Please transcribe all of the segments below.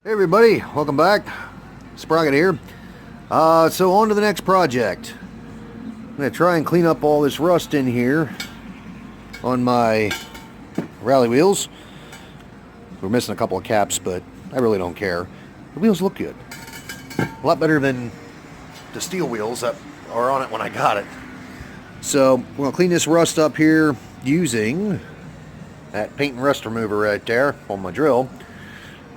Hey everybody, welcome back. Sprocket here. So on to the next project. I'm going to try and clean up all this rust in here on my rally wheels. We're missing a couple of caps, but I really don't care. The wheels look good. A lot better than the steel wheels that are on it when I got it. So we're going to clean this rust up here using that paint and rust remover right there on my drill.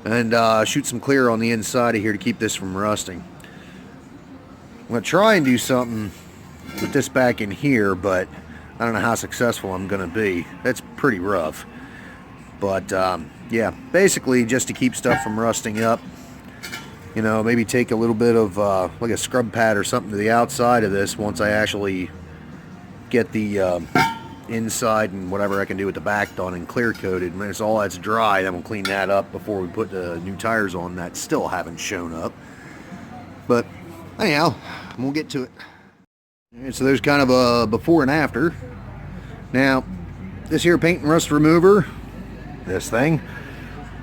And shoot some clear on the inside of here to keep this from rusting. I'm going to try and do something with this back in here, but I don't know how successful I'm going to be. That's pretty rough. But yeah, basically just to keep stuff from rusting up. You know, maybe take a little bit of like a scrub pad or something to the outside of this once I actually get the inside and whatever I can do with the back done and clear coated. And when it's all that's dry, then we'll clean that up before we put the new tires on that still haven't shown up. But anyhow, we'll get to it. And so there's kind of a before and after. Now, this here paint and rust remover, this thing,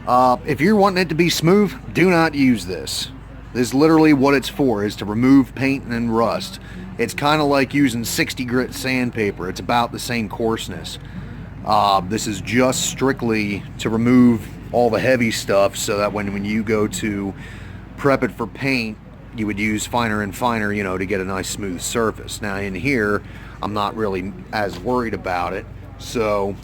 if you're wanting it to be smooth, do not use this. This is literally what it's for, is to remove paint and rust. It's kind of like using 60 grit sandpaper. It's about the same coarseness. This is just strictly to remove all the heavy stuff so that when you go to prep it for paint, you would use finer and finer, you know, to get a nice smooth surface. Now in here, I'm not really as worried about it. So,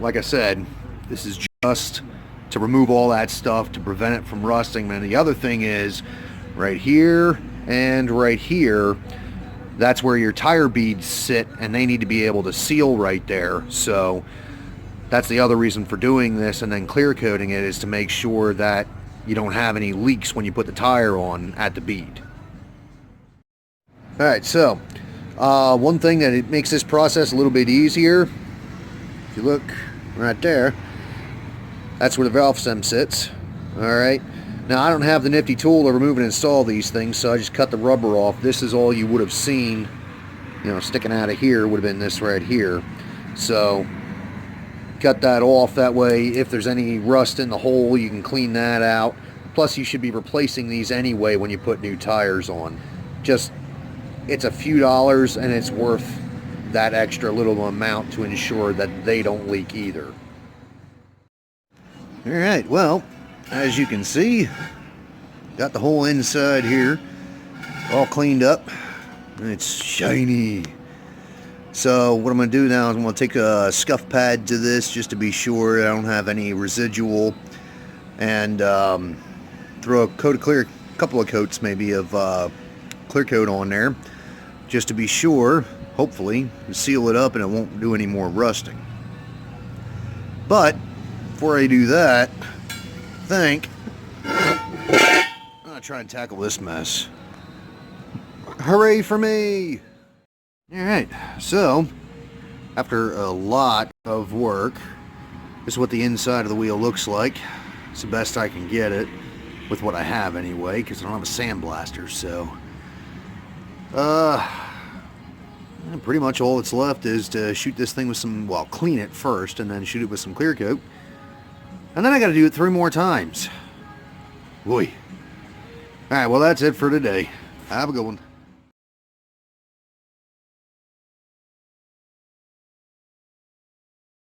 like I said, this is just to remove all that stuff to prevent it from rusting. And the other thing is, right here and right here, that's where your tire beads sit, and they need to be able to seal right there. So that's the other reason for doing this and then clear coating it, is to make sure that you don't have any leaks when you put the tire on at the bead. Alright, so one thing that it makes this process a little bit easier, if you look right there, that's where the valve stem sits. Alright, now I don't have the nifty tool to remove and install these things, so I just cut the rubber off. This is all you would have seen, you know, sticking out of here would have been this right here. So cut that off, that way if there's any rust in the hole you can clean that out. Plus you should be replacing these anyway when you put new tires on. Just, it's a few dollars and it's worth that extra little amount to ensure that they don't leak either. Alright, well, as you can see, got the whole inside here all cleaned up. It's shiny. So what I'm going to do now is I'm going to take a scuff pad to this just to be sure I don't have any residual, and throw a coat of clear, couple of coats maybe of clear coat on there just to be sure, hopefully, seal it up and it won't do any more rusting. But before I do that, I'm gonna try and tackle this mess. Hooray for me! Alright, so after a lot of work, this is what the inside of the wheel looks like. It's the best I can get it with what I have anyway, because I don't have a sandblaster. So pretty much all that's left is to shoot this thing with some, well, clean it first and then shoot it with some clear coat. And then I got to do it 3 more times. Boy. Alright, well that's it for today. Have a good one.